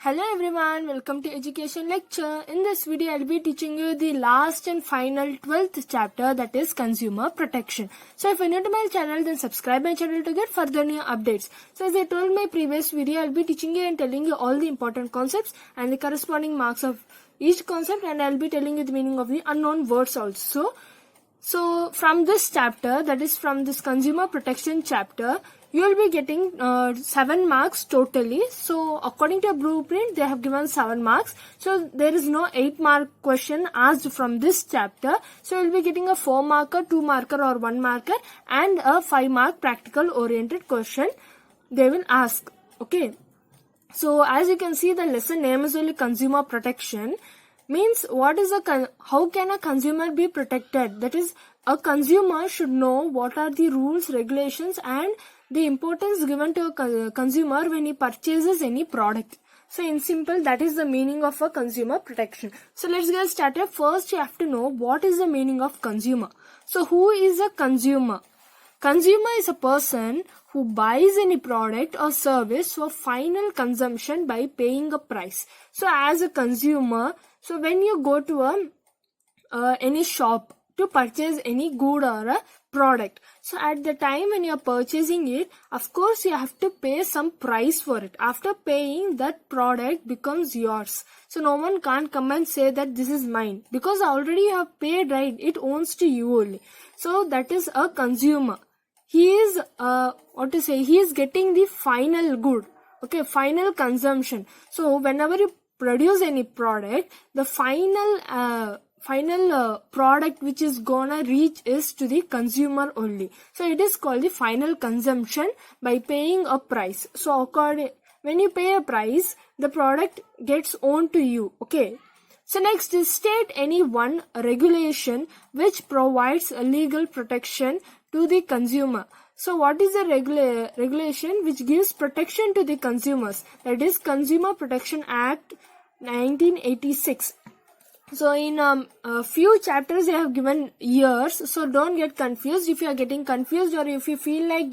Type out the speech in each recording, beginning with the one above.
Hello everyone, welcome to education lecture. In this video, I'll be teaching you the last and final 12th chapter, that is consumer protection. So if you're new to my channel, then subscribe my channel to get further new updates. So as I told in my previous video, I'll be teaching you and telling you all the important concepts and the corresponding marks of each concept, and I'll be telling you the meaning of the unknown words also. So from this chapter, that is from this consumer protection chapter, you will be getting 7 marks totally. So according to a blueprint, they have given 7 marks. So there is no 8 mark question asked from this chapter. So you will be getting a 4 marker, 2 marker or 1 marker and a 5 mark practical oriented question they will ask. Okay. So as you can see, the lesson name is only consumer protection. Means what is how can a consumer be protected? That is, a consumer should know what are the rules, regulations and the importance given to a consumer when he purchases any product. So in simple, that is the meaning of a consumer protection. So let's get started. First, you have to know what is the meaning of consumer. So who is a consumer? Consumer is a person who buys any product or service for final consumption by paying a price. So as a consumer, so when you go to any shop to purchase any good or a product, so at the time when you are purchasing it, of course you have to pay some price for it. After paying, that product becomes yours. So no one can't come and say that this is mine, because already you have paid, right? It owns to you only. So that is a consumer. He is he is getting the final good, okay, final consumption. So whenever you produce any product, the final product which is gonna reach is to the consumer only. So it is called the final consumption by paying a price. So when you pay a price, the product gets owned to you. Okay. So next is state any one regulation which provides a legal protection to the consumer. So what is the regulation which gives protection to the consumers? That is Consumer Protection Act 1986. So in a few chapters they have given years, so don't get confused. If you are getting confused or if you feel like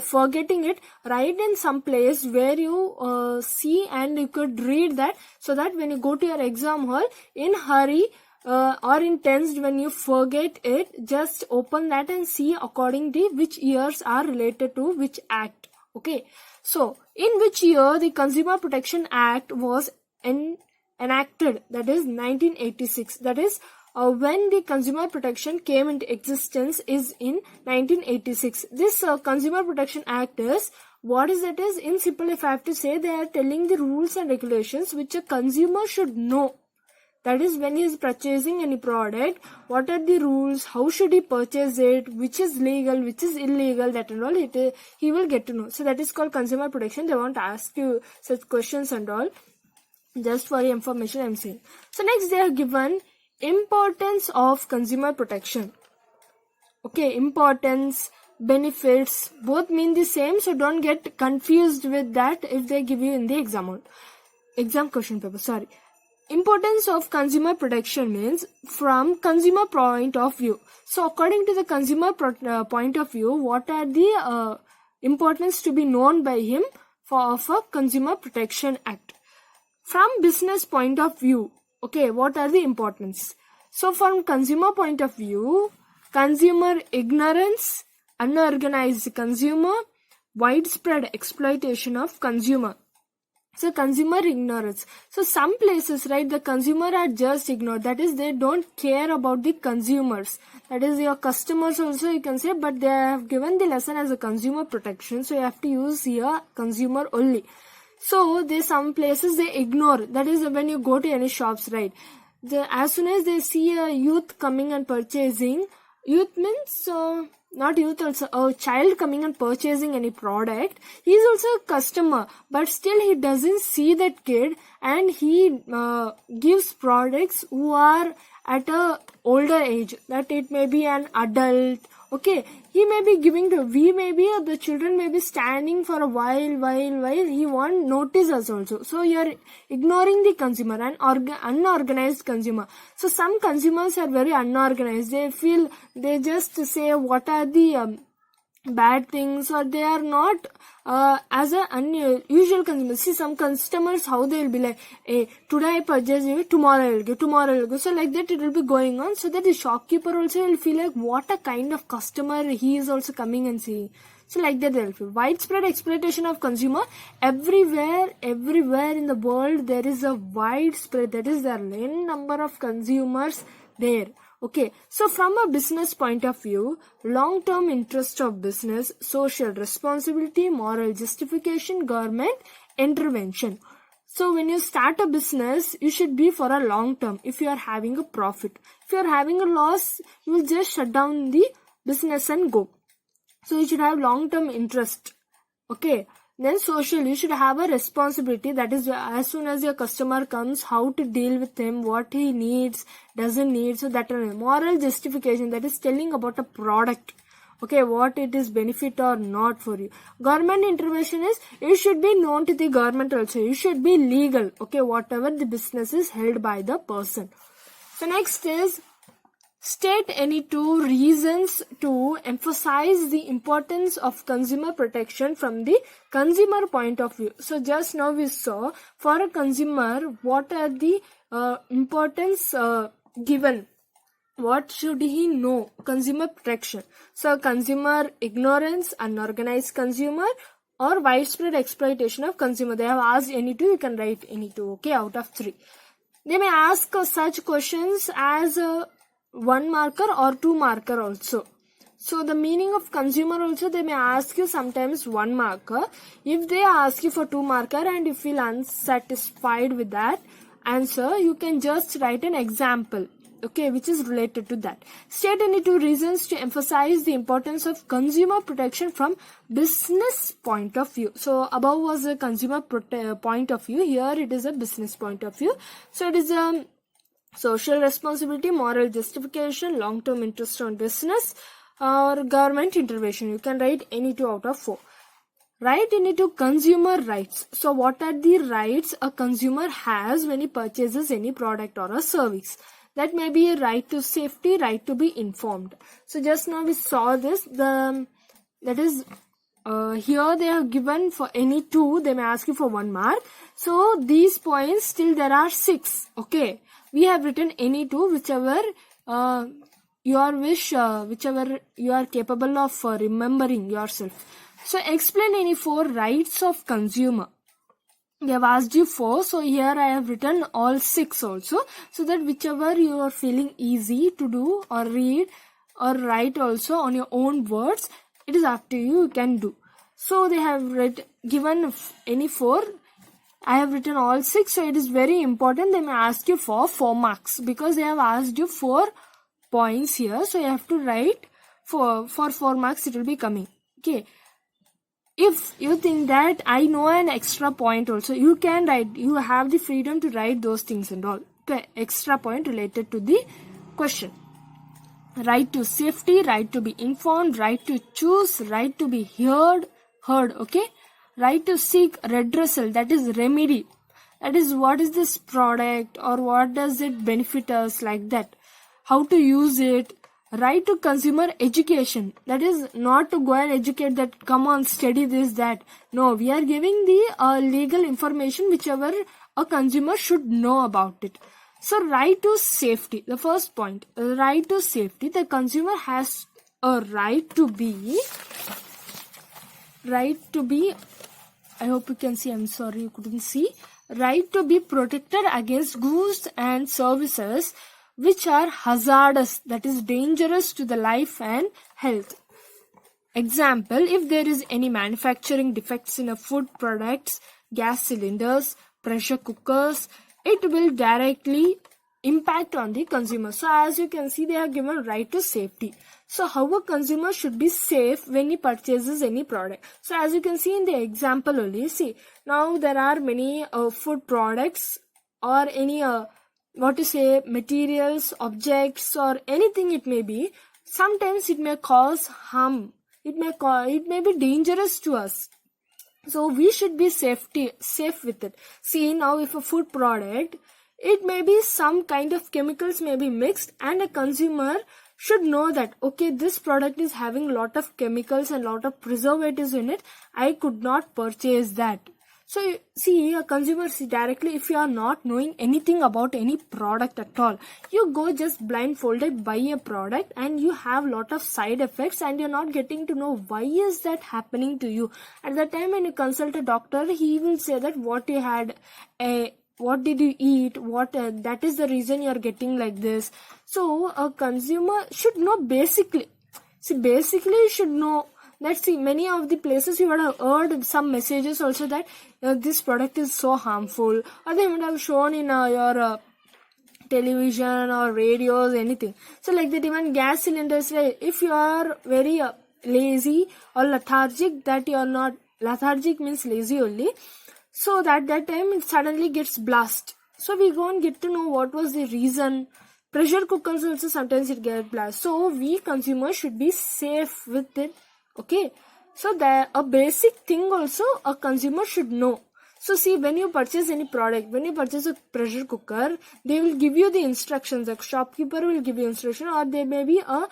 forgetting it, write in some place where you see and you could read that, so that when you go to your exam hall in hurry or in tense, when you forget it, just open that and see according to which years are related to which act. Okay. So in which year the Consumer Protection Act was enacted? That is 1986. That is when the consumer protection came into existence is in 1986. This Consumer Protection Act is, what is it is? In simple, if I have to say, they are telling the rules and regulations which a consumer should know. That is, when he is purchasing any product, what are the rules, how should he purchase it, which is legal, which is illegal, that and all, he will get to know. So that is called consumer protection. They won't ask you such questions and all. Just for your information, I'm saying. So next, they are given importance of consumer protection. Okay, importance, benefits, both mean the same. So don't get confused with that if they give you in the exam question paper. Sorry. Importance of consumer protection means from consumer point of view. So according to the consumer point of view, what are the importance to be known by him of a Consumer Protection Act? From business point of view, okay, what are the importance? So from consumer point of view, consumer ignorance, unorganized consumer, widespread exploitation of consumer. So consumer ignorance. So some places, right, the consumer are just ignored. That is, they don't care about the consumers. That is, your customers also you can say, but they have given the lesson as a consumer protection. So you have to use here consumer only. So some places they ignore. That is, when you go to any shops, right, as soon as they see a youth coming and purchasing, youth means not youth, also a child coming and purchasing any product, he is also a customer, but still he doesn't see that kid and he gives products who are at a older age, that it may be an adult. Okay, he may be giving to, the children may be standing for a while, he won't notice us also. So you are ignoring the consumer, and unorganized consumer. So some consumers are very unorganized. They just say what are the bad things, or they are not as a unusual consumer. See, some customers, how they will be like, hey, today I purchase it, tomorrow I will go, tomorrow I will go. So like that it will be going on, so that the shopkeeper also will feel like what a kind of customer he is also coming and seeing. So like that they will feel. Widespread exploitation of consumer. Everywhere in the world there is a widespread, that is there are n number of consumers there. Okay, so from a business point of view, long-term interest of business, social responsibility, moral justification, government intervention. So when you start a business, you should be for a long term if you are having a profit. If you are having a loss, you will just shut down the business and go. So you should have long-term interest. Okay. Then social, you should have a responsibility, that is as soon as your customer comes, how to deal with him, what he needs, doesn't need. So that moral justification, that is telling about a product, okay, what it is benefit or not for you. Government intervention is, you should be known to the government also, you should be legal, okay, whatever the business is held by the person. So next is, state any two reasons to emphasize the importance of consumer protection from the consumer point of view. So just now we saw, for a consumer, what are the importance given. What should he know? Consumer protection. So consumer ignorance, unorganized consumer, or widespread exploitation of consumer. They have asked any two, you can write any two, okay, out of 3. They may ask such questions as 1 marker or 2 marker also. So the meaning of consumer also, they may ask you sometimes 1 marker. If they ask you for 2 marker and you feel unsatisfied with that answer, you can just write an example, okay, which is related to that. State any 2 reasons to emphasize the importance of consumer protection from business point of view. So above was a consumer point of view, here it is a business point of view. So it is a social responsibility, moral justification, long-term interest on business, or government intervention. You can write any 2 out of 4. Write any 2 consumer rights. So what are the rights a consumer has when he purchases any product or a service? That may be a right to safety, right to be informed. So just now we saw this. That is here they are given for any 2. They may ask you for 1 mark. So these points, still there are 6. Okay. We have written any 2, whichever your wish, whichever you are capable of remembering yourself. So explain any 4 rights of consumer. They have asked you 4, so here I have written all 6 also, so that whichever you are feeling easy to do or read or write also on your own words, it is up to you, you can do. So they have given any 4. I have written all 6, so it is very important. They may ask you for 4 marks because they have asked you 4 points here. So you have to write for 4 marks it will be coming. Okay. If you think that I know an extra point also, you can write. You have the freedom to write those things and all. Okay. Extra point related to the question. Right to safety, right to be informed, right to choose, right to be heard, okay. Right to seek redressal, that is remedy. That is, what is this product or what does it benefit us, like that. How to use it. Right to consumer education, that is not to go and educate that, come on, study this, that. No, we are giving the legal information whichever a consumer should know about it. So right to safety, the first point, right to safety. The consumer has a right to be, I hope you can see, I'm sorry you couldn't see. Right to be protected against goods and services which are hazardous, that is dangerous to the life and health. Example, if there is any manufacturing defects in a food products, gas cylinders, pressure cookers, it will directly impact on the consumer. So as you can see, they are given right to safety. So how a consumer should be safe when he purchases any product. So as you can see in the example only, see, now there are many food products or any materials, objects, or anything it may be. Sometimes it may cause harm. It may be dangerous to us. So we should be safe with it. See, now if a food product, it may be some kind of chemicals may be mixed, and a consumer should know that, okay, this product is having lot of chemicals and lot of preservatives in it, I could not purchase that. So see, a consumer, see, directly, if you are not knowing anything about any product at all, you go just blindfolded buy a product and you have lot of side effects and you're not getting to know why is that happening to you. At that time when you consult a doctor, he will say that what you had, what did you eat, that is the reason you're getting like this. So a consumer should know basically you should know. Let's see, many of the places you would have heard some messages also that this product is so harmful, or they would have shown in your television or radios, anything. So like that, even gas cylinders, if you are very lazy or lethargic, that you are not, lethargic means lazy only, so that time it suddenly gets blast. So we go and get to know what was the reason. Pressure cookers also sometimes it gets blast. So we consumers should be safe with it. Okay, so a basic thing also a consumer should know. So see, when you purchase any product, when you purchase a pressure cooker, they will give you the instructions. The shopkeeper will give you instruction, or there may be a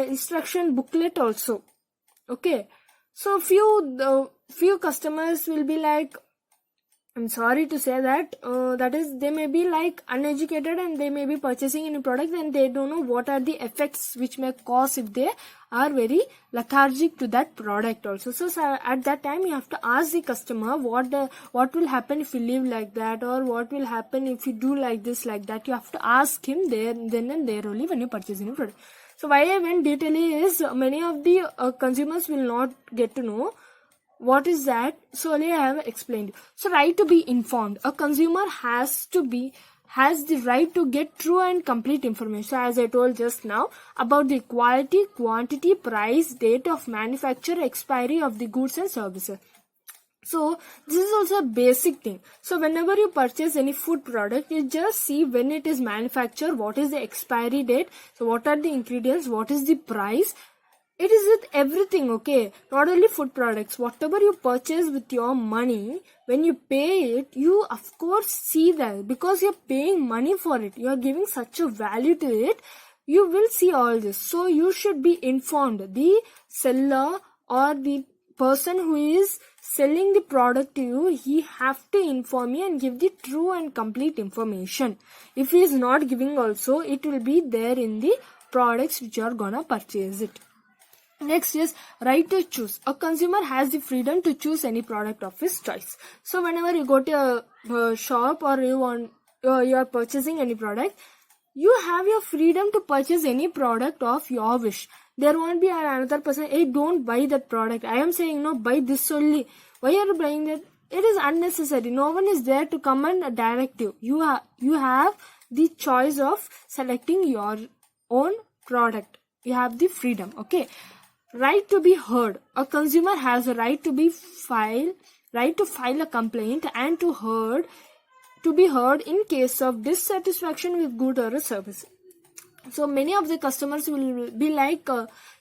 instruction booklet also. Okay, so few customers will be like, I'm sorry to say that, that is, they may be like uneducated and they may be purchasing any product and they don't know what are the effects which may cause if they are very lethargic to that product also. So at that time you have to ask the customer what will happen if you live like that, or what will happen if you do like this, like that. You have to ask him then and there only when you purchase any product. So why I went detailing is many of the consumers will not get to know what is that. So I have explained. So right to be informed. A consumer has the right to get true and complete information. So as I told just now about the quality, quantity, price, date of manufacture, expiry of the goods and services. So this is also a basic thing. So whenever you purchase any food product, you just see when it is manufactured, what is the expiry date, so what are the ingredients, what is the price. It is with everything, okay? Not only food products. Whatever you purchase with your money, when you pay it, you of course see that, because you're paying money for it. You are giving such a value to it. You will see all this. So you should be informed. The seller or the person who is selling the product to you, he have to inform you and give the true and complete information. If he is not giving also, it will be there in the products which you are gonna purchase it. Next is right to choose. A consumer has the freedom to choose any product of his choice. So whenever you go to a shop or you are purchasing any product, you have your freedom to purchase any product of your wish. There won't be another person, hey, don't buy that product. I am saying no, buy this only. Why are you buying that? It is unnecessary. No one is there to come and direct you. You have the choice of selecting your own product. You have the freedom. Okay. Right to be heard. A consumer has a right to file a complaint and to be heard in case of dissatisfaction with good or a service. So many of the customers will be like,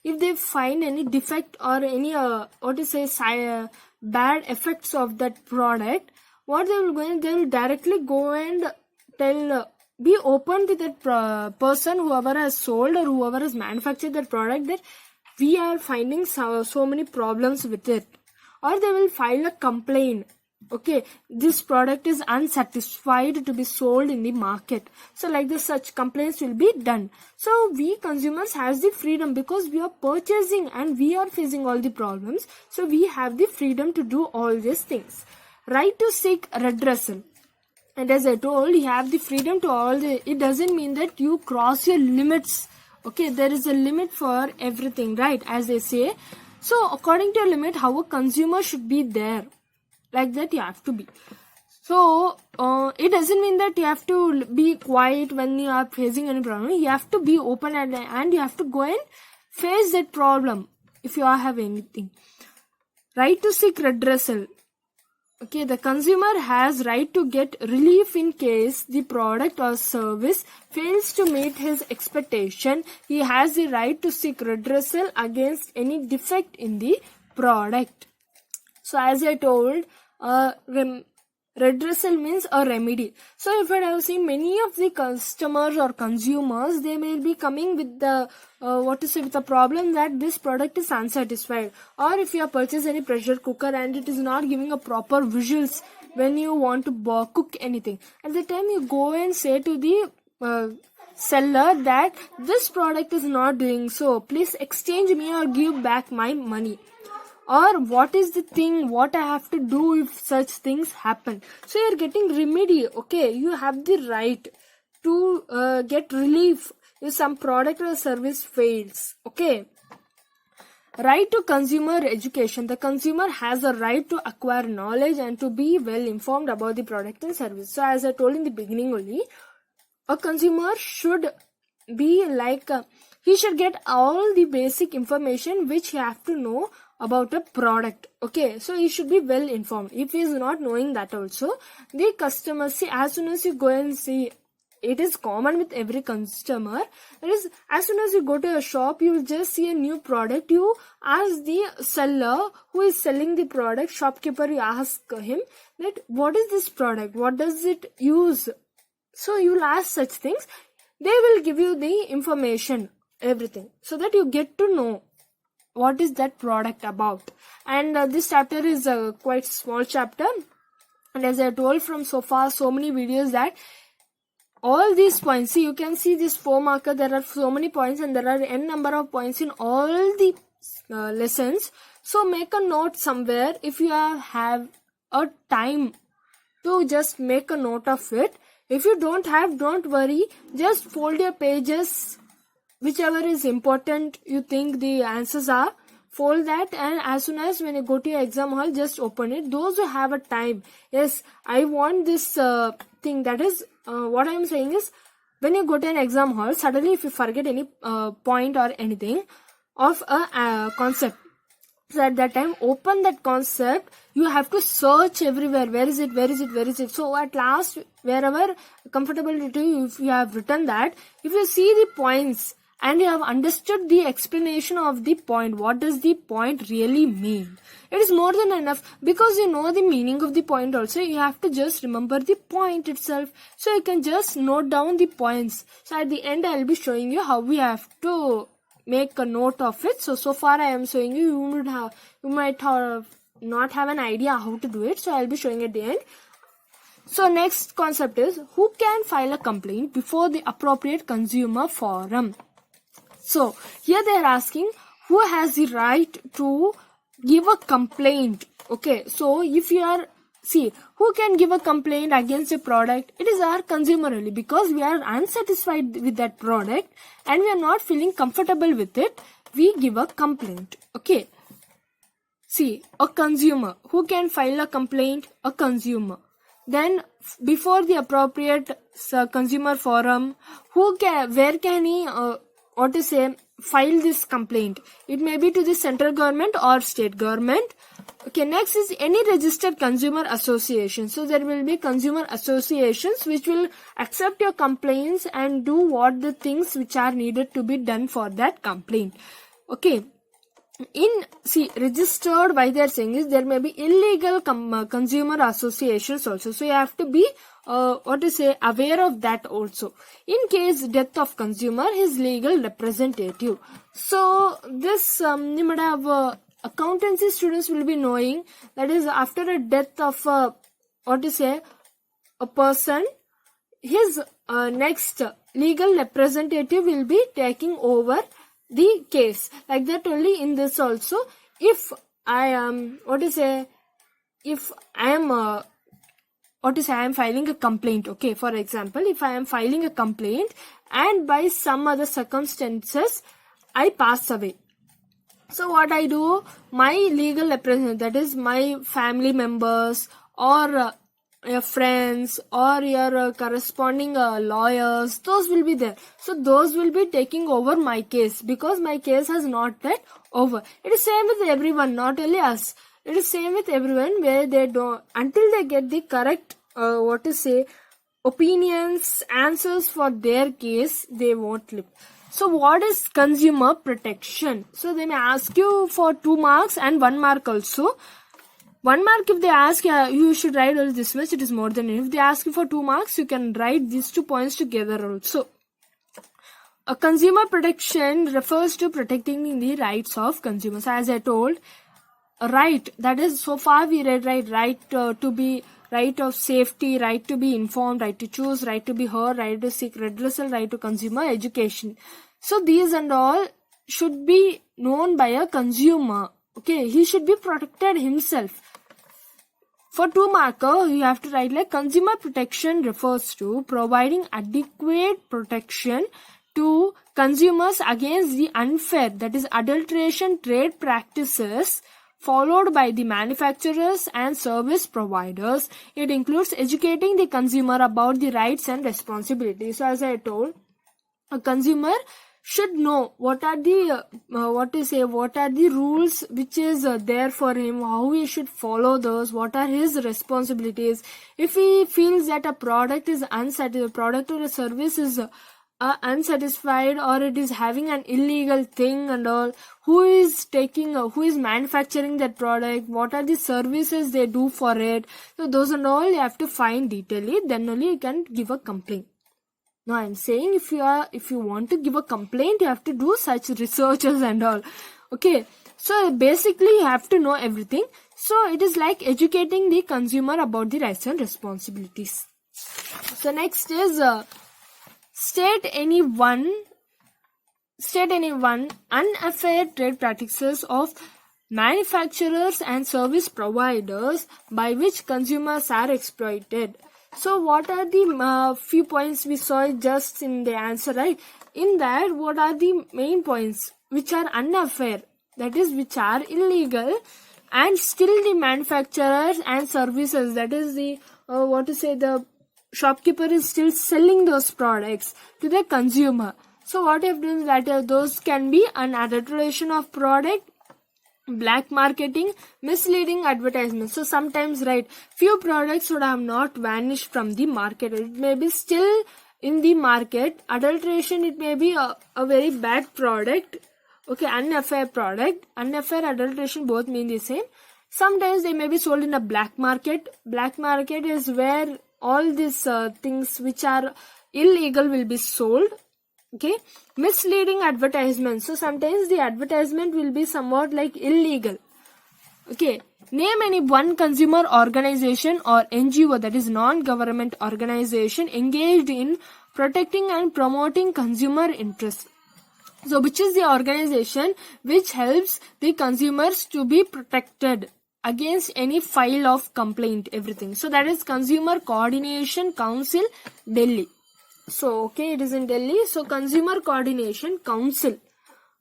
if they find any defect or any bad effects of that product, what they will directly go and tell, be open to that person, whoever has sold or whoever has manufactured that product, that we are finding so many problems with it. Or they will file a complaint. Okay, this product is unsatisfied to be sold in the market. So like this, such complaints will be done. So we consumers has the freedom, because we are purchasing and we are facing all the problems. So we have the freedom to do all these things. Right to seek redressal. And as I told, you have the freedom to it doesn't mean that you cross your limits. Okay, there is a limit for everything, right? As they say. So according to a limit, how a consumer should be there. Like that you have to be. So it doesn't mean that you have to be quiet when you are facing any problem. You have to be open and you have to go and face that problem if you have anything. Right to seek redressal. Okay, the consumer has right to get relief in case the product or service fails to meet his expectation. He has the right to seek redressal against any defect in the product. So as I told, Redressal means a remedy. So if I have seen many of the customers or consumers, they may be coming with the with the problem that this product is unsatisfied, or if you have purchased any pressure cooker and it is not giving a proper visuals when you want to cook anything. At the time you go and say to the seller that this product is not doing so, please exchange me or give back my money. Or what is the thing, what I have to do if such things happen. So you're getting remedy, okay? You have the right to get relief if some product or service fails, okay? Right to consumer education. The consumer has a right to acquire knowledge and to be well informed about the product and service. So as I told in the beginning only, a consumer should be like, he should get all the basic information which he have to know about a product, okay? So he should be well informed. If he is not knowing that also, the customer, see, as soon as you go and see, it is common with every customer, that is, as soon as you go to a shop, you will just see a new product, you ask the seller who is selling the product, shopkeeper, you ask him that what is this product, what does it use? So you will ask such things, they will give you the information, everything, so that you get to know what is that product about. And this chapter is a quite small chapter, and as I told from so far so many videos that all these points, see, you can see this 4 marker, there are so many points and there are n number of points in all the lessons. So make a note somewhere if you have a time to just make a note of it. If you don't have, don't worry, just fold your pages, whichever is important you think the answers are, fold that, and as soon as when you go to your exam hall, just open it. Those who have a time, yes, I want this thing, that is what I am saying is, when you go to an exam hall, suddenly if you forget any point or anything of a concept, so at that time open that concept, you have to search everywhere, where is it. So at last, wherever comfortable to you, if you have written that, if you see the points and you have understood the explanation of the point, what does the point really mean, it is more than enough, because you know the meaning of the point also. You have to just remember the point itself, so you can just note down the points. So at the end I will be showing you how we have to make a note of it. So far I am showing you, you might have not have an idea how to do it, so I will be showing at the end. So next concept is, who can file a complaint before the appropriate consumer forum. So here they are asking who has the right to give a complaint, okay? So if you are, see, who can give a complaint against a product? It is our consumer only, because we are unsatisfied with that product and we are not feeling comfortable with it, we give a complaint, okay? See, a consumer, who can file a complaint? A consumer. Then before the appropriate consumer forum, where can he file this complaint? It may be to the central government or state government. Okay, next is any registered consumer association. So there will be consumer associations which will accept your complaints and do what the things which are needed to be done for that complaint. Okay, registered, why they are saying is, there may be illegal consumer associations also, so you have to be aware of that also. In case death of consumer, his legal representative. So this you might have accountancy students will be knowing, that is, after a death of a person, his next legal representative will be taking over the case. Like that only in this also, if I am I am filing a complaint, okay, for example, if I am filing a complaint and by some other circumstances I pass away, so what I do, my legal representative, that is my family members or your friends or your corresponding lawyers, those will be there. So those will be taking over my case, because my case has not yet over. It is same with everyone, not only us. It is same with everyone, where they don't, until they get the correct opinions, answers for their case, they won't live. So what is consumer protection? So they may ask you for 2 marks and 1 mark also. 1 mark if they ask you should write all this much, it is more than enough. If they ask you for 2 marks, you can write these 2 points together also. A consumer protection refers to protecting the rights of consumers. As I told, a right, that is, so far we read right to be, right of safety, right to be informed, right to choose, right to be heard, right to seek redressal, right to consumer education. So these and all should be known by a consumer. Okay, he should be protected himself. For 2 marker, you have to write like consumer protection refers to providing adequate protection to consumers against the unfair, that is adulteration trade practices followed by the manufacturers and service providers. It includes educating the consumer about the rights and responsibilities. So as I told, a consumer should know what are the rules which is there for him, how he should follow those, what are his responsibilities. If he feels that a product is unsatisfied, product or a service is unsatisfied, or it is having an illegal thing and all, who is manufacturing that product, what are the services they do for it. So those and all you have to find detailedly, then only you can give a complaint. Now I'm saying if you want to give a complaint, you have to do such researches and all. Okay, so basically you have to know everything. So it is like educating the consumer about the rights and responsibilities. So next is state any one unfair trade practices of manufacturers and service providers by which consumers are exploited. So what are the few points we saw just in the answer, right? In that, what are the main points which are unfair, that is which are illegal, and still the manufacturers and services, that is the the shopkeeper is still selling those products to the consumer. So what you have done is that those can be an adulteration of product, black marketing, misleading advertisements. So sometimes, right, few products would have not vanished from the market. It may be still in the market. Adulteration, it may be a very bad product. Okay, unfair product. Unfair, adulteration both mean the same. Sometimes they may be sold in a black market. Black market is where all these things which are illegal will be sold. Okay, misleading advertisements. So sometimes the advertisement will be somewhat like illegal. Okay, name any one consumer organization or NGO, that is non-government organization, engaged in protecting and promoting consumer interests. So which is the organization which helps the consumers to be protected against any file of complaint, everything. So that is Consumer Coordination Council, Delhi. So okay, it is in Delhi. So Consumer Coordination Council.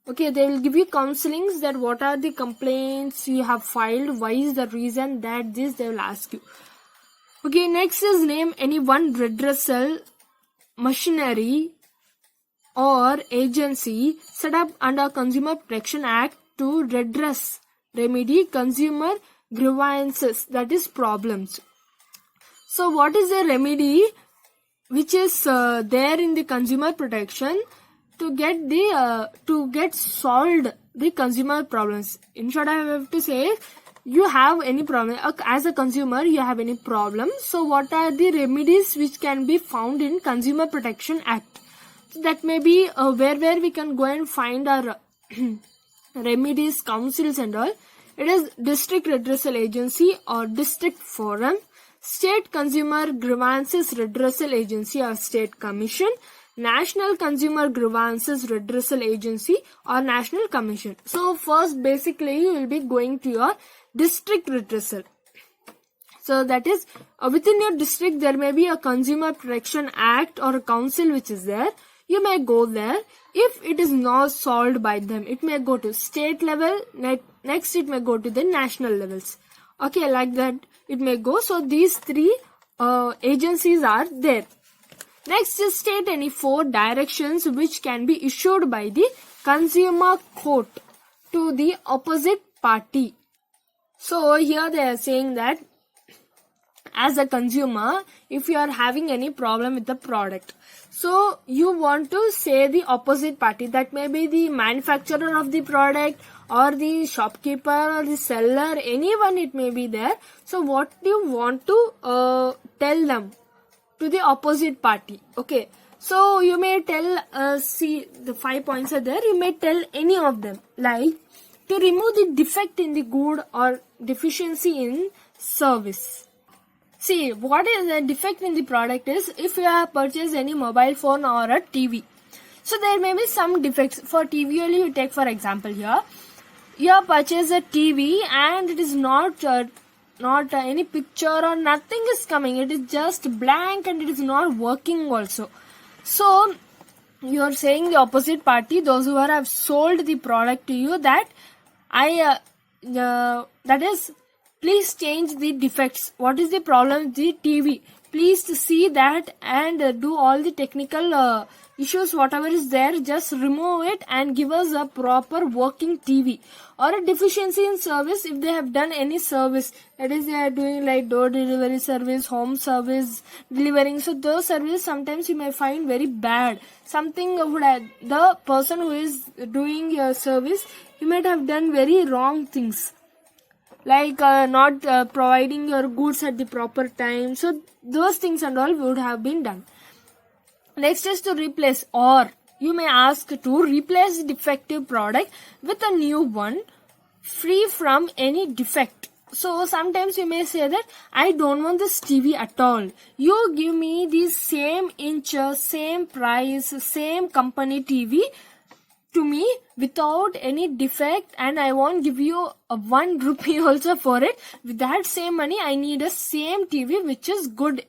Okay, they will give you counselings that what are the complaints you have filed, why is the reason that this, they will ask you. Okay, next is name any one redressal machinery or agency set up under Consumer Protection Act to remedy consumer grievances, that is problems. So what is the remedy which is there in the consumer protection to get solved the consumer problems? In short, I have to say, you have any problem as a consumer, you have any problem. So what are the remedies which can be found in Consumer Protection Act? So that may be where we can go and find our remedies, councils and all. It is District Redressal Agency or District Forum, State Consumer Grievances Redressal Agency or State Commission, National Consumer Grievances Redressal Agency or National Commission. So first, basically, you will be going to your district redressal. So that is within your district there may be a Consumer Protection Act or a council which is there. You may go there. If it is not solved by them, it may go to state level. Next, it may go to the national levels. Okay, like that it may go. So these three agencies are there. Next is state any 4 directions which can be issued by the consumer court to the opposite party. So here they are saying that as a consumer, if you are having any problem with the product, so you want to say the opposite party, that may be the manufacturer of the product or the shopkeeper or the seller, anyone it may be there. So what do you want to tell them to the opposite party? Okay, so you may tell, see the 5 points are there, you may tell any of them, like to remove the defect in the good or deficiency in service. See, what is the defect in the product is, if you have purchased any mobile phone or a TV, so there may be some defects. For TV only you take for example here, you have purchased a TV and it is not any picture or nothing is coming, it is just blank and it is not working also. So you are saying the opposite party, those who have sold the product to you, that that is, please change the defects. What is the problem with the TV? Please see that and do all the technical issues, whatever is there, just remove it and give us a proper working TV. Or a deficiency in service, if they have done any service, that is they are doing like door delivery service, home service, delivering, so those services sometimes you may find very bad. Something would have, the person who is doing your service, he might have done very wrong things, like not providing your goods at the proper time. So those things and all would have been done. Next is to replace, or you may ask to replace the defective product with a new one free from any defect. So sometimes you may say that I don't want this TV at all. You give me the same inch, same price, same company TV to me without any defect, and I won't give you a 1 rupee also for it. With that same money, I need a same TV which is good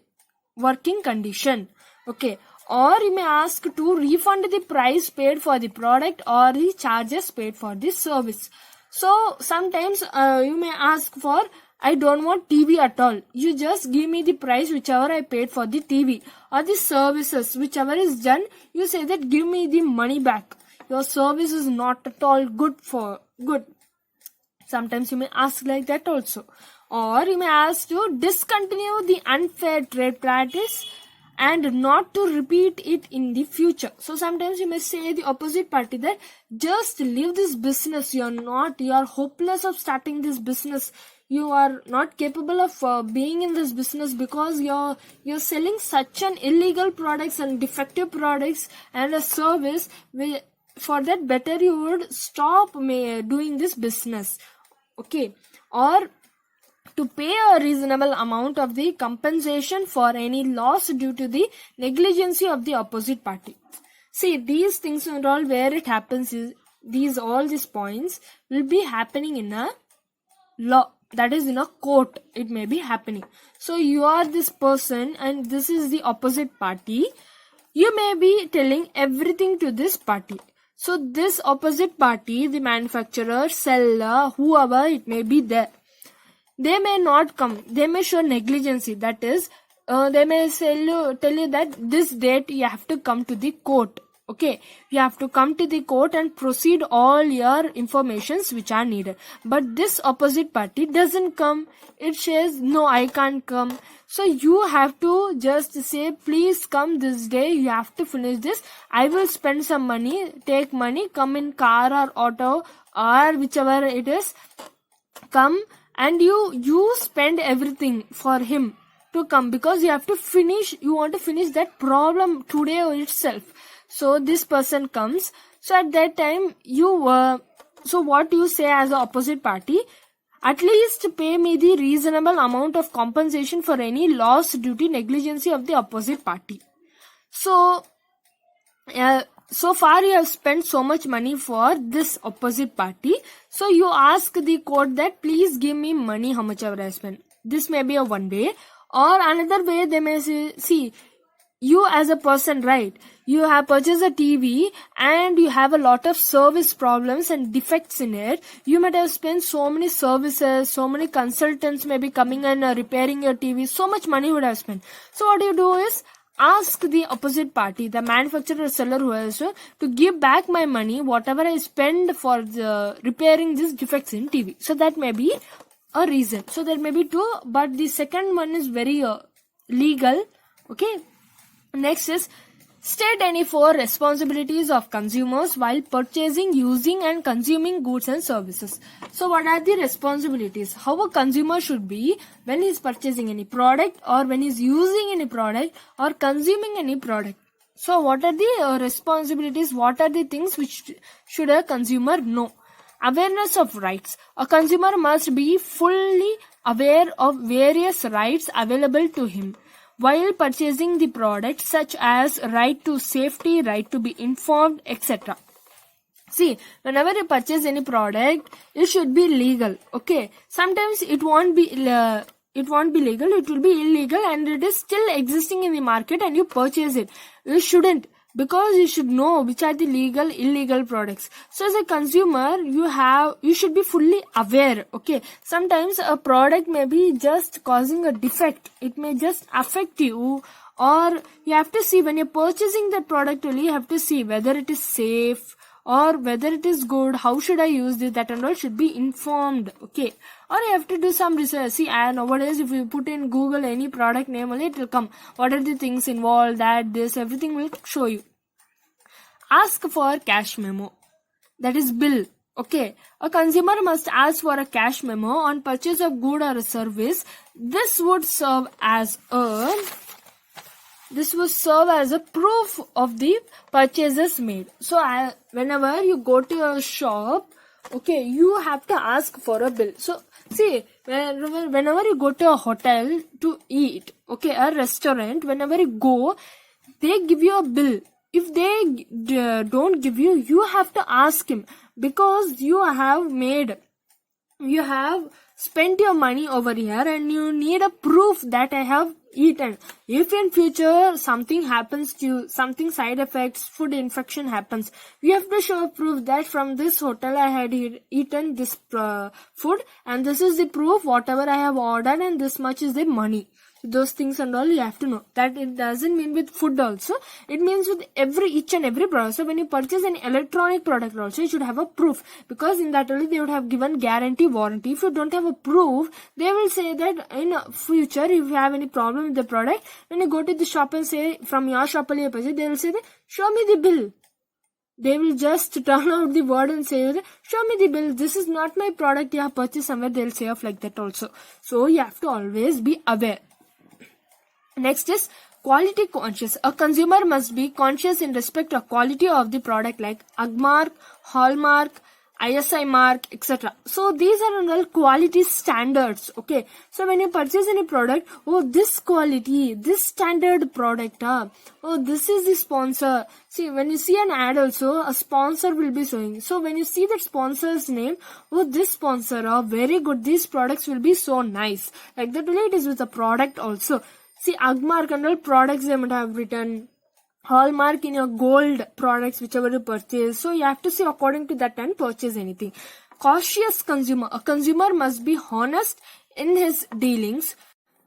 working condition. Okay. Or you may ask to refund the price paid for the product or the charges paid for the service. So sometimes you may ask for, I don't want TV at all. You just give me the price whichever I paid for the TV, or the services whichever is done. You say that give me the money back. Your service is not at all good. Sometimes you may ask like that also. Or you may ask to discontinue the unfair trade practice and not to repeat it in the future. So sometimes you may say the opposite party that just leave this business. You are hopeless of starting this business. You are not capable of being in this business because you're selling such an illegal products and defective products and a service. For that, better you would stop doing this business. Okay. Or to pay a reasonable amount of the compensation for any loss due to the negligence of the opposite party. See, these things and all, where it happens is all these points will be happening in a law, that is in a court. It may be happening. So you are this person and this is the opposite party. You may be telling everything to this party. So this opposite party, the manufacturer, seller, whoever it may be there, they may not come. They may show negligence. That is, they may tell you that this date you have to come to the court. Okay, you have to come to the court and proceed all your informations which are needed. But this opposite party doesn't come. It says, no, I can't come. So you have to just say, please come this day. You have to finish this. I will spend some money, take money, come in car or auto or whichever it is. Come. And you spend everything for him to come, because you have to finish, you want to finish that problem today itself. So this person comes. So at that time, so what you say as the opposite party, at least pay me the reasonable amount of compensation for any loss due to negligence of the opposite party. So, so far you have spent so much money for this opposite party. So you ask the court that please give me money how much ever I spent. This may be a one way. Or another way, they may say, see, you as a person, right, you have purchased a TV and you have a lot of service problems and defects in it. You might have spent so many services, so many consultants may be coming and repairing your TV. So much money would have spent. So what you do is, ask the opposite party, the manufacturer or seller who has to give back my money, whatever I spend for repairing these defects in TV. So that may be a reason. So there may be two, but the second one is very legal. Okay. Next is state any 4 responsibilities of consumers while purchasing, using and consuming goods and services. So what are the responsibilities? How a consumer should be when he is purchasing any product, or when he is using any product, or consuming any product. So what are the responsibilities? What are the things which should a consumer know? Awareness of rights. A consumer must be fully aware of various rights available to him while purchasing the product, such as right to safety, right to be informed, etc. See, whenever you purchase any product, it should be legal. Okay, sometimes it won't be legal, it will be illegal, and it is still existing in the market, and you purchase it. You shouldn't, because you should know which are the legal, illegal products. So as a consumer, you should be fully aware. Okay, sometimes a product may be just causing a defect, it may just affect you, or you have to see when you're purchasing that product only, you have to see whether it is safe or whether it is good, how should I use this, that and all should be informed. Okay, or you have to do some research. See, nowadays if you put in Google any product name only, it will come. What are the things involved, that, this, everything will show you. Ask for cash memo, that is bill. Okay, a consumer must ask for a cash memo on purchase of good or a service. This would serve as a proof of the purchases made. So whenever you go to a shop, okay, you have to ask for a bill. So see, whenever you go to a hotel to eat, okay, a restaurant, whenever you go, they give you a bill. If they don't give you, you have to ask him, because you have spent your money over here, and you need a proof that I have eaten. If in future something happens to you, something side effects, food infection happens, you have to show proof that from this hotel I had eaten this food, and this is the proof, whatever I have ordered, and this much is the money. Those things and all you have to know. That it doesn't mean with food also, it means with each and every product. So when you purchase an electronic product also, you should have a proof, because in that only they would have given guarantee, warranty. If you don't have a proof, they will say that in future if you have any problem with the product, when you go to the shop and say from your shop only you purchase, they will say that show me the bill. They will just turn out the word and say, show me the bill, this is not my product you have purchased somewhere. They will say off like that also. So you have to always be aware. Next is quality conscious. A consumer must be conscious in respect of quality of the product, like UG mark, hallmark, ISI mark, etc. So these are all quality standards. Okay, so when you purchase any product, oh, this quality, this standard product, oh, this is the sponsor. See, when you see an ad also, a sponsor will be showing. So when you see that sponsor's name, oh, this sponsor, very good, these products will be so nice. Like that only it is with the product also. See, UG mark and all products they might have written. Hallmark in your gold products, whichever you purchase. So you have to see according to that and purchase anything. Cautious consumer. A consumer must be honest in his dealings,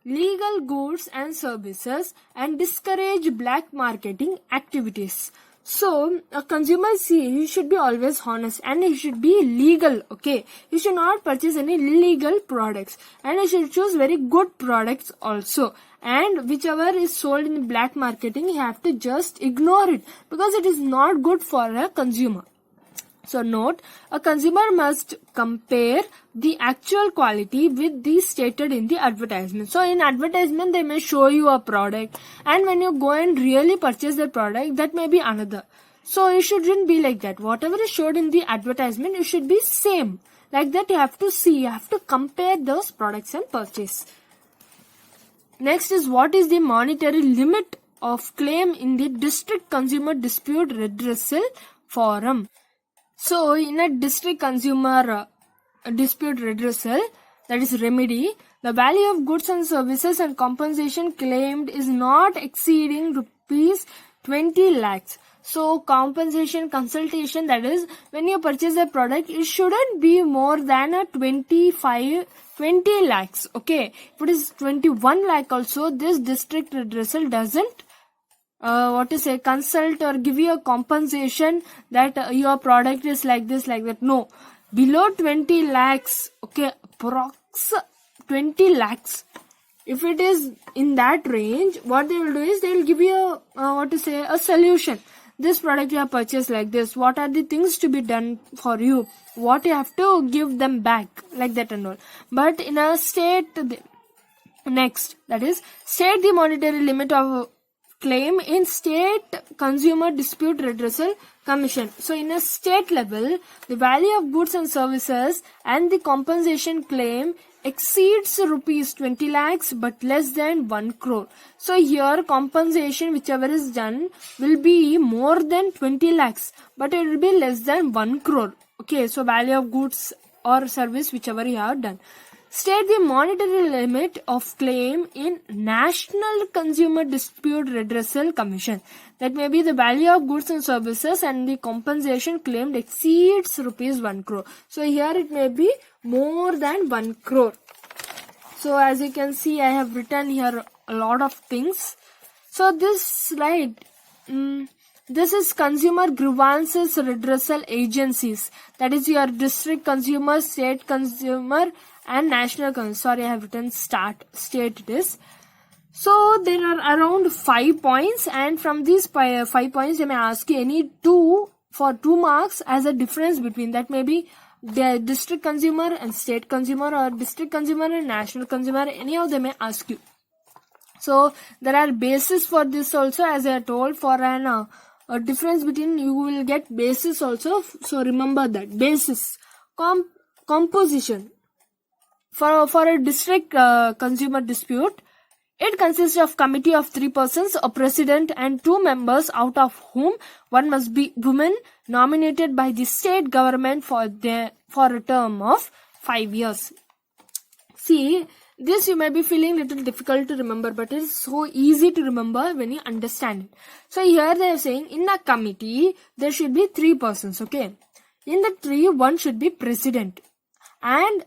legal goods and services, and discourage black marketing activities. So a consumer, he should be always honest, and he should be legal. Okay, he should not purchase any illegal products, and he should choose very good products also. And whichever is sold in black marketing, you have to just ignore it, because it is not good for a consumer. So note, a consumer must compare the actual quality with the stated in the advertisement. So in advertisement, they may show you a product, and when you go and really purchase the product, that may be another. So it shouldn't be like that. Whatever is showed in the advertisement, it should be same. Like that, you have to see, you have to compare those products and purchase. Next is, what is the monetary limit of claim in the District Consumer Dispute Redressal Forum? So in a District Consumer Dispute Redressal, that is remedy, the value of goods and services and compensation claimed is not exceeding rupees 20 lakhs. So compensation consultation, that is when you purchase a product, it shouldn't be more than a 20 lakhs. Okay, if it is 21 lakh also, this district redressal doesn't consult or give you a compensation that your product is like this, like that. No, below 20 lakhs, okay, 20 lakhs. If it is in that range, what they will do is they will give you a solution. This product you have purchased like this. What are the things to be done for you? What you have to give them back, like that and all. But in a state, next, that is, state the monetary limit of claim in State Consumer Dispute Redressal Commission. So in a state level, the value of goods and services and the compensation claim exceeds rupees 20 lakhs but less than 1 crore. So here compensation whichever is done will be more than 20 lakhs but it will be less than 1 crore. Okay, so value of goods or service whichever you have done. State the monetary limit of claim in National Consumer Dispute Redressal Commission. That may be the value of goods and services and the compensation claimed exceeds rupees 1 crore. So here it may be more than 1 crore. So as you can see, I have written here a lot of things. So this slide, this is consumer grievances redressal agencies. That is your district consumer, state consumer and national consumer. Sorry, I have written state it is. So there are around 5 points, and from these 5 points they may ask you any two for 2 marks as a difference between. That may be the district consumer and state consumer, or district consumer and national consumer. Any of them may ask you. So there are bases for this also, as I told, for an a difference between, you will get basis also. So remember that basis. Composition for a district consumer dispute, it consists of committee of 3 persons, a president and 2 members, out of whom one must be woman, nominated by the state government for a term of 5 years. See, this you may be feeling little difficult to remember, but it is so easy to remember when you understand it. So here they are saying in a committee there should be 3 persons. Okay, in the 3, one should be president, and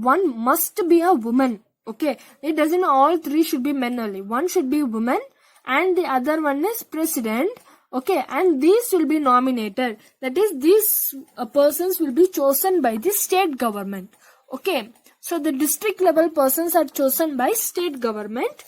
one must be a woman. Okay, it doesn't all 3 should be men only. One should be woman and the other one is president. Okay, and these will be nominated. That is, these persons will be chosen by the state government. Okay, so the district level persons are chosen by state government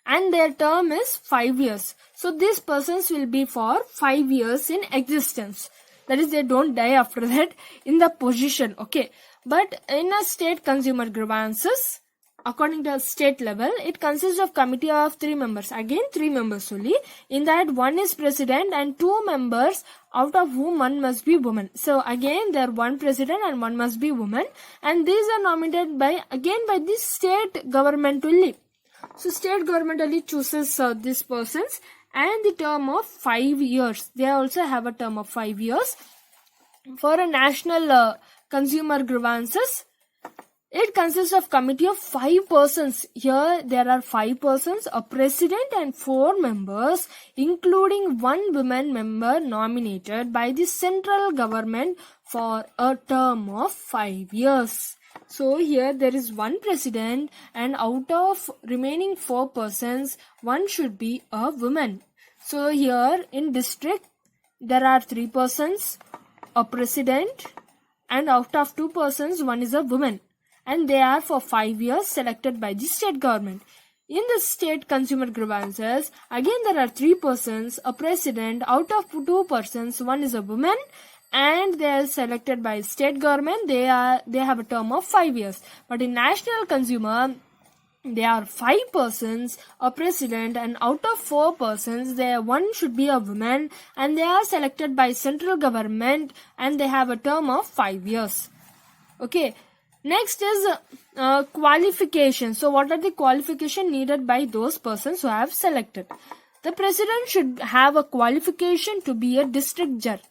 and their term is 5 years. So these persons will be for 5 years in existence. That is, they don't die after that in the position. Okay, but in a state consumer grievances, according to state level, it consists of committee of 3 members. Again, 3 members only. In that, one is president and 2 members, out of whom one must be woman. So again, there are 1 president and 1 must be woman, and these are nominated by the state government only. So state government only chooses these persons, and the term of 5 years. They also have a term of 5 years. For a national consumer grievances, it consists of committee of 5 persons. Here there are 5 persons, a president and 4 members, including 1 woman member nominated by the central government for a term of 5 years. So here there is 1 president, and out of remaining 4 persons, 1 should be a woman. So here in district there are 3 persons, a president, and out of 2 persons, 1 is a woman, and they are for 5 years selected by the state government. In the state consumer grievances, again there are 3 persons, a president, out of 2 persons, 1 is a woman, and they are selected by state government. They have a term of 5 years. But in national consumer, there are 5 persons, a president, and out of 4 persons, there 1 should be a woman, and they are selected by central government, and they have a term of 5 years. Okay. Next is qualification. So what are the qualifications needed by those persons who have selected? The president should have a qualification to be a district judge.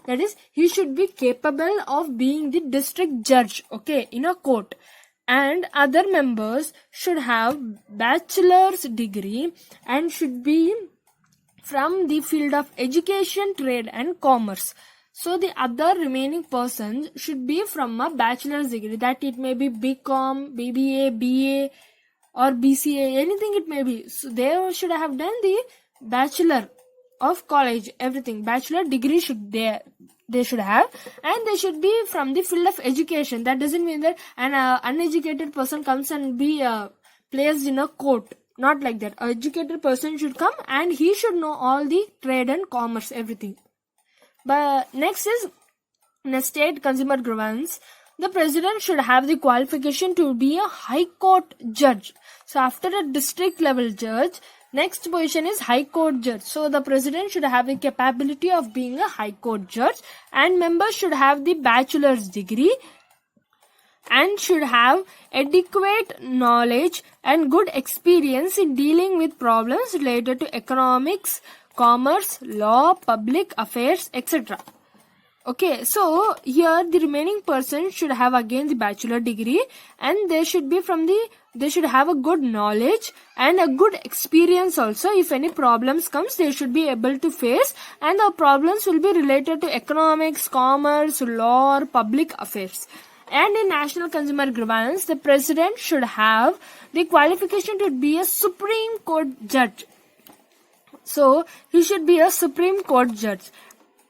That is, he should be capable of being the district judge, okay, in a court. And other members should have bachelor's degree and should be from the field of education, trade and commerce. So the other remaining persons should be from a bachelor's degree. That it may be BCom, BBA, BA or BCA, anything it may be. So they should have done the bachelor of college, everything. Bachelor degree should they should have, and they should be from the field of education. That doesn't mean that an uneducated person comes and be placed in a court. Not like that. An educated person should come and he should know all the trade and commerce, everything. But next is in a state consumer grievance, the president should have the qualification to be a high court judge. So after a district level judge, next position is high court judge. So the president should have the capability of being a high court judge, and members should have the bachelor's degree and should have adequate knowledge and good experience in dealing with problems related to economics, commerce, law, public affairs, etc. Okay, so here the remaining person should have again the bachelor degree, and they should have a good knowledge and a good experience also. If any problems comes, they should be able to face, and the problems will be related to economics, commerce, law, or public affairs. And in national consumer grievance, the president should have the qualification to be a Supreme Court judge. So he should be a Supreme Court judge.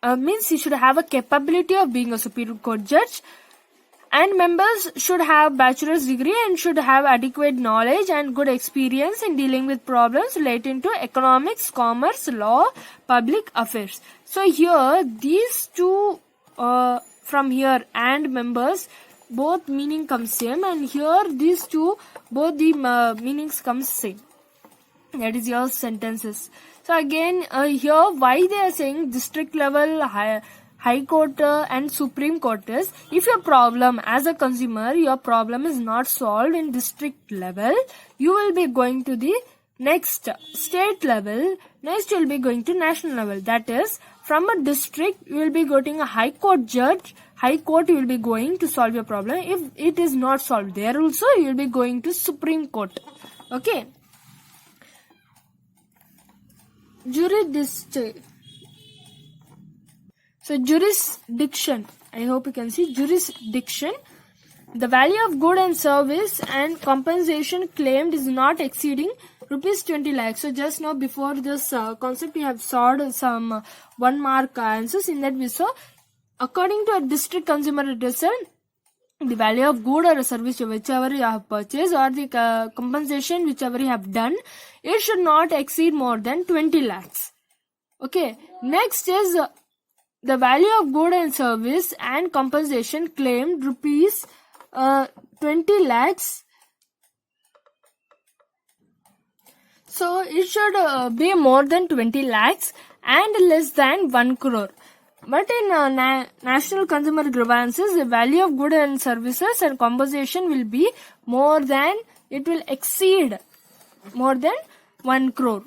Means he should have a capability of being a Supreme Court judge, and members should have bachelor's degree and should have adequate knowledge and good experience in dealing with problems relating to economics, commerce, law, public affairs. So here these two from here and members, both meaning comes same, and here these two, both the meanings comes same. That is your sentences. So again here why they are saying district level, high court and Supreme Court is, if your problem as a consumer, your problem is not solved in district level, you will be going to the next state level, next you will be going to national level. That is, from a district you will be getting a high court judge, high court you will be going to solve your problem. If it is not solved there also, you will be going to Supreme Court. Okay. So jurisdiction, I hope you can see jurisdiction. The value of good and service and compensation claimed is not exceeding rupees 20 lakhs. So just now before this concept we have solved some 1 mark answers. In that we saw, according to a district consumer redressal, the value of good or a service whichever you have purchased, or the compensation whichever you have done, it should not exceed more than 20 lakhs. Okay. Next is the value of good and service and compensation claimed rupees 20 lakhs. So it should be more than 20 lakhs and less than 1 crore. But in national consumer grievances, the value of goods and services and compensation will be more than, it will exceed more than 1 crore.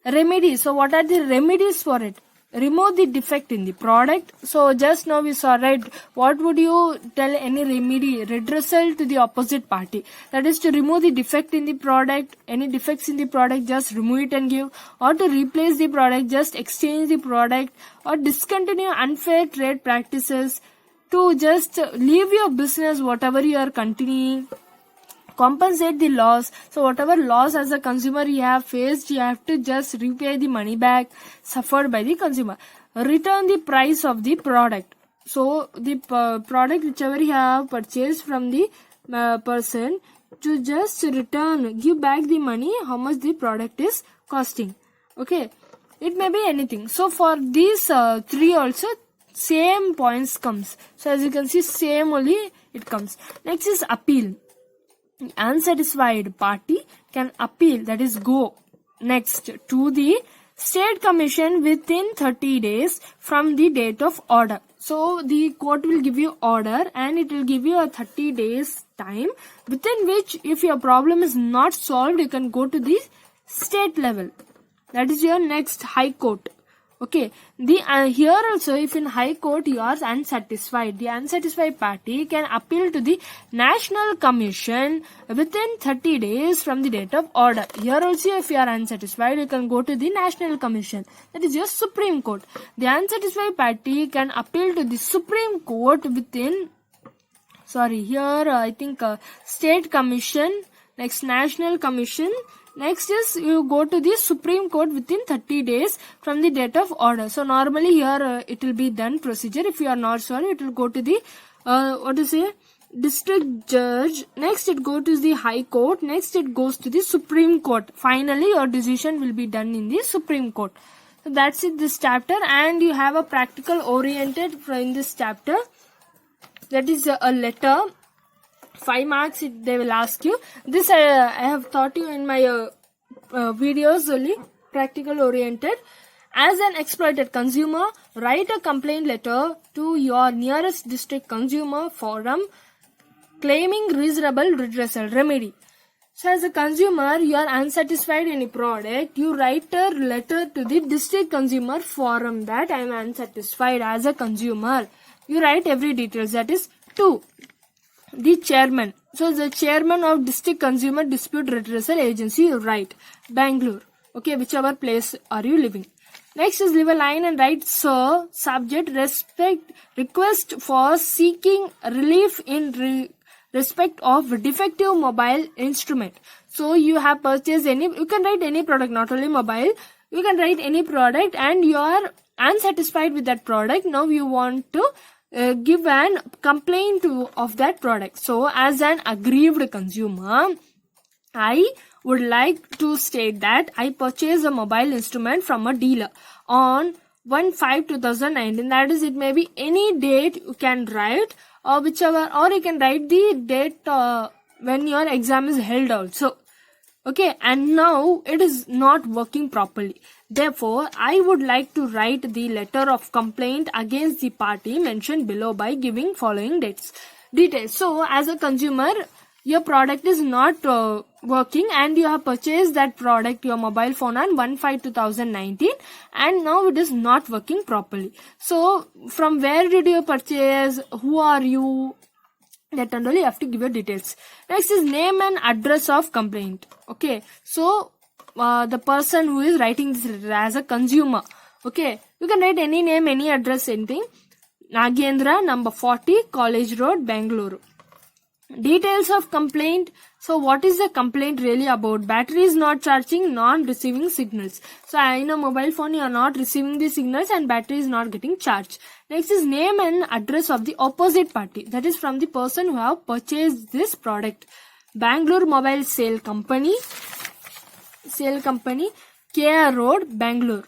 Remedies. So what are the remedies for it? Remove the defect in the product. So just now we saw, right, what would you tell any remedy? Redressal to the opposite party. That is to remove the defect in the product. Any defects in the product, just remove it and give. Or to replace the product, just exchange the product. Or discontinue unfair trade practices. To just leave your business, whatever you are continuing. Compensate the loss. So whatever loss as a consumer you have faced, you have to just repay the money back suffered by the consumer. Return the price of the product. So the product whichever you have purchased from the person, to just return, give back the money how much the product is costing. Okay, it may be anything. So for these three also same points comes. So as you can see, same only it comes. Next is appeal. Unsatisfied party can appeal, that is go next to the state commission within 30 days from the date of order. So the court will give you order and it will give you a 30 days time, within which if your problem is not solved, you can go to the state level. That is your next high court. Okay, the here also, if in high court you are unsatisfied, the unsatisfied party can appeal to the national commission within 30 days from the date of order. Here also, if you are unsatisfied, you can go to the national commission. That is your Supreme Court. The unsatisfied party can appeal to the Supreme Court within, sorry, here I think state commission, next national commission, Next is you go to the Supreme Court within 30 days from the date of order. So normally here it will be done procedure. If you are not sure, it will go to the district judge. Next it goes to the High Court. Next it goes to the Supreme Court. Finally your decision will be done in the Supreme Court. So that's it, this chapter, and you have a practical oriented in this chapter. That is a letter. 5 marks they will ask you. This I have taught you in my videos only, practical oriented. As an exploited consumer, write a complaint letter to your nearest district consumer forum claiming reasonable redressal remedy. So as a consumer, you are unsatisfied in a product, you write a letter to the district consumer forum that I am unsatisfied as a consumer. You write every details, that is 2. The chairman. So the chairman of district consumer dispute redressal agency, you write Bangalore. Okay, whichever place are you living. Next is leave a line and write, sir, subject, request for seeking relief in respect of defective mobile instrument. So you have purchased you can write any product, not only mobile. You can write any product and you are unsatisfied with that product. Now you want to give an complaint of that product. So as an aggrieved consumer, I would like to state that I purchased a mobile instrument from a dealer on 1/5/2019. That is, it may be any date you can write, or whichever, or you can write the date when your exam is held also. Okay, and now it is not working properly. Therefore, I would like to write the letter of complaint against the party mentioned below by giving following details. So, as a consumer, your product is not working and you have purchased that product, your mobile phone, on 1/5/2019, and now it is not working properly. So, from where did you purchase? Who are you? That and all you have to give your details. Next is name and address of complaint. Okay, so the person who is writing this letter as a consumer. Okay, you can write any name, any address, anything. Nagendra, number 40, College Road, Bangalore. Details of complaint. So what is the complaint really about? Battery is not charging, non-receiving signals. So in a mobile phone you are not receiving the signals and battery is not getting charged. Next is name and address of the opposite party. That is from the person who have purchased this product. Bangalore Mobile Sale Company, KR Road, Bangalore.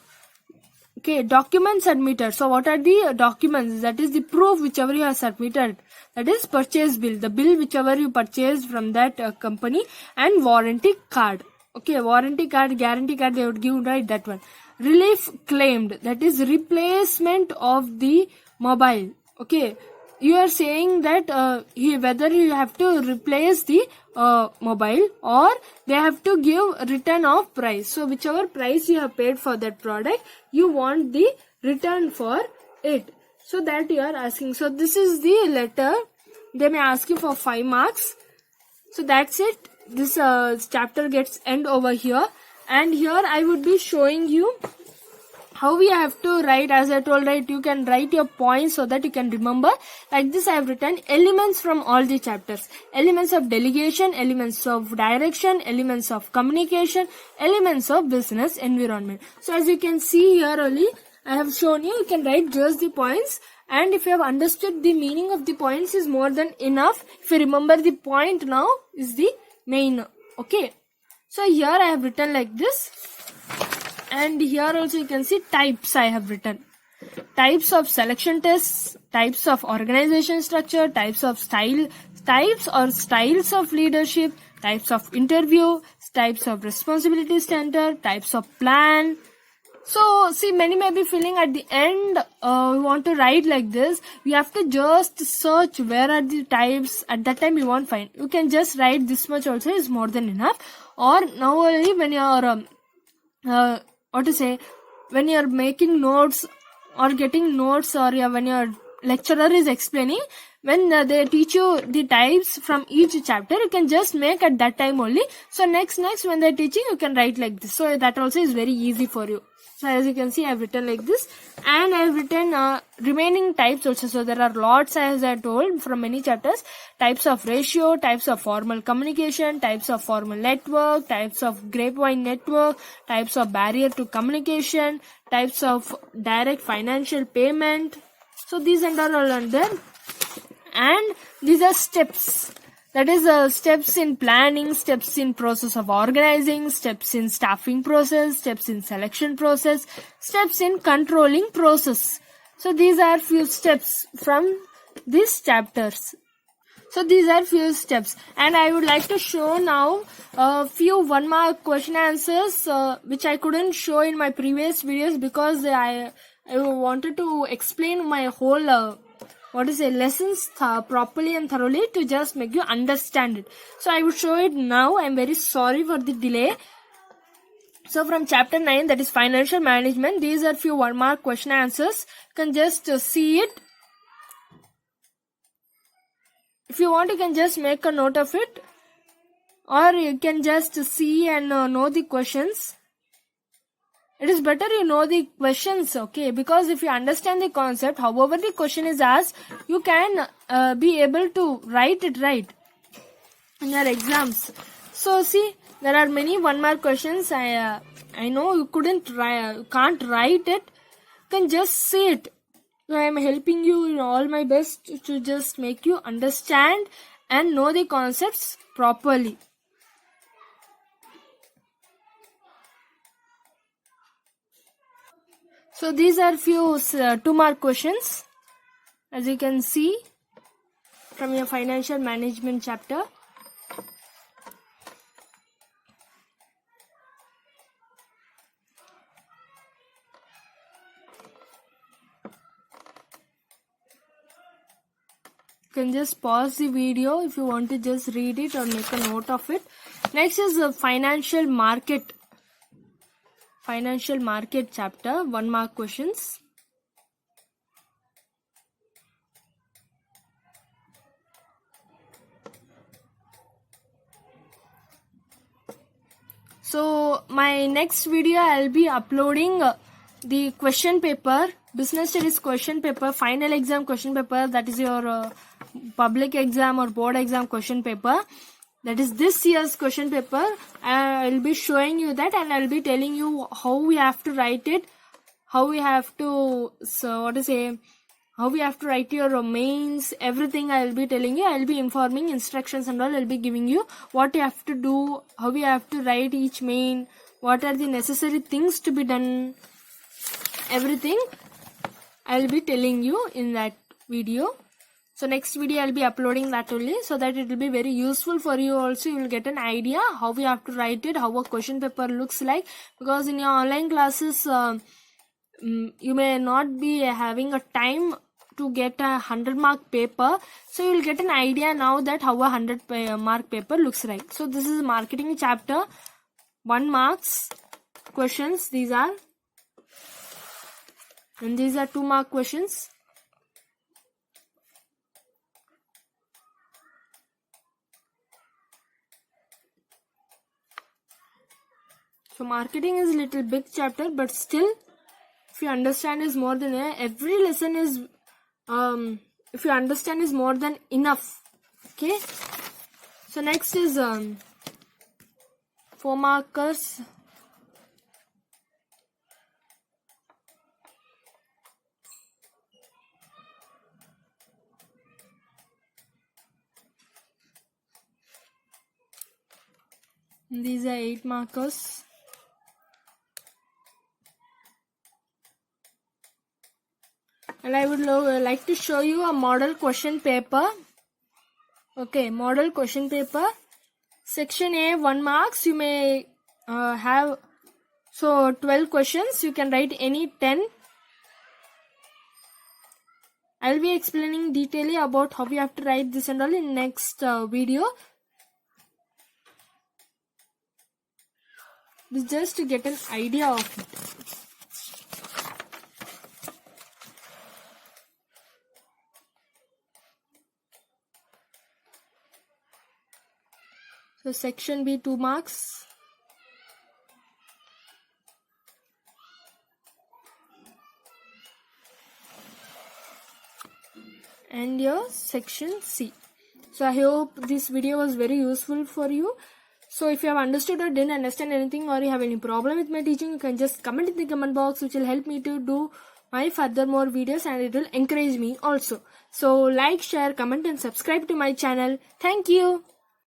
Okay, documents submitted. So what are the documents? That is the proof whichever you have submitted. That is purchase bill, the bill whichever you purchased from that company, and warranty card. Okay, warranty card, guarantee card they would give, right, that one. Relief claimed, that is replacement of the mobile. Okay, you are saying that whether you have to replace the mobile or they have to give return of price. So whichever price you have paid for that product, you want the return for it. So that you are asking. So this is the letter. They may ask you for 5 marks. So that's it. This chapter gets end over here. And here I would be showing you how we have to write. As I told, right, you can write your points so that you can remember. Like this I have written elements from all the chapters. Elements of delegation, elements of direction, elements of communication, elements of business environment. So as you can see here only, I have shown you can write just the points, and if you have understood the meaning of the points is more than enough. If you remember the point now is the main. Okay, so here I have written like this, and here also you can see types I have written. Types of selection tests, types of organization structure, types of types or styles of leadership, types of interview, types of responsibility center, types of plan. So, see, many may be feeling at the end, we want to write like this. We have to just search where are the types. At that time, you won't find. You can just write this much also is more than enough. Or now only when you are, when you are making notes or getting notes, or when your lecturer is explaining, when they teach you the types from each chapter, you can just make at that time only. So next when they're teaching, you can write like this. So that also is very easy for you. So as you can see, I've written like this, and I've written remaining types also. So there are lots, as I told, from many chapters: types of ratio, types of formal communication, types of formal network, types of grapevine network, types of barrier to communication, types of direct financial payment. So these and are all under, and these are steps. That is steps in planning, steps in process of organizing, steps in staffing process, steps in selection process, steps in controlling process. So these are few steps from these chapters. So these are few steps, and I would like to show now a few 1 mark question answers which I couldn't show in my previous videos because I wanted to explain my whole lessons properly and thoroughly to just make you understand it. So I will show it now. I'm very sorry for the delay. So from chapter 9, that is financial management, these are few 1 mark question answers. You can just see it. If you want, you can just make a note of it, or you can just see and know the questions. It is better you know the questions, okay? Because if you understand the concept, however the question is asked, you can be able to write it right in your exams. So see, there are many 1 mark questions. I know you can't write it. You can just see it. So I am helping you in all my best to just make you understand and know the concepts properly. So these are few 2 mark questions, as you can see from your financial management chapter. You can just pause the video if you want to just read it or make a note of it. Next is the financial market chapter, 1 mark questions. So my next video I'll be uploading the question paper, business studies question paper, final exam question paper, that is your public exam or board exam question paper. That is this year's question paper. I'll be showing you that, and I'll be telling you how we have to write it, how we have to how we have to write your mains, everything I'll be telling you. I'll be informing instructions and all. I'll be giving you what you have to do, how we have to write each main, what are the necessary things to be done, everything I'll be telling you in that video. So next video I'll be uploading that only, so that it will be very useful for you also. You will get an idea how we have to write it, how a question paper looks like, because in your online classes you may not be having a time to get a 100 mark paper. So you will get an idea now that how a 100 mark paper looks like. So this is marketing chapter, 1 marks questions these are, and these are 2 mark questions. So marketing is a little big chapter, but still, if you understand, is more than every lesson is if you understand is more than enough. Okay. So next is 4 markers. These are 8 markers. And I would like to show you a model question paper. Okay, model question paper. Section A, 1 marks. You may have 12 questions. You can write any 10. I'll be explaining detailedly about how we have to write this and all in next video. This is just to get an idea of it. So section B 2 marks. And your section C. So I hope this video was very useful for you. So if you have understood or didn't understand anything, or you have any problem with my teaching, you can just comment in the comment box, which will help me to do my further more videos, and it will encourage me also. So like, share, comment and subscribe to my channel. Thank you.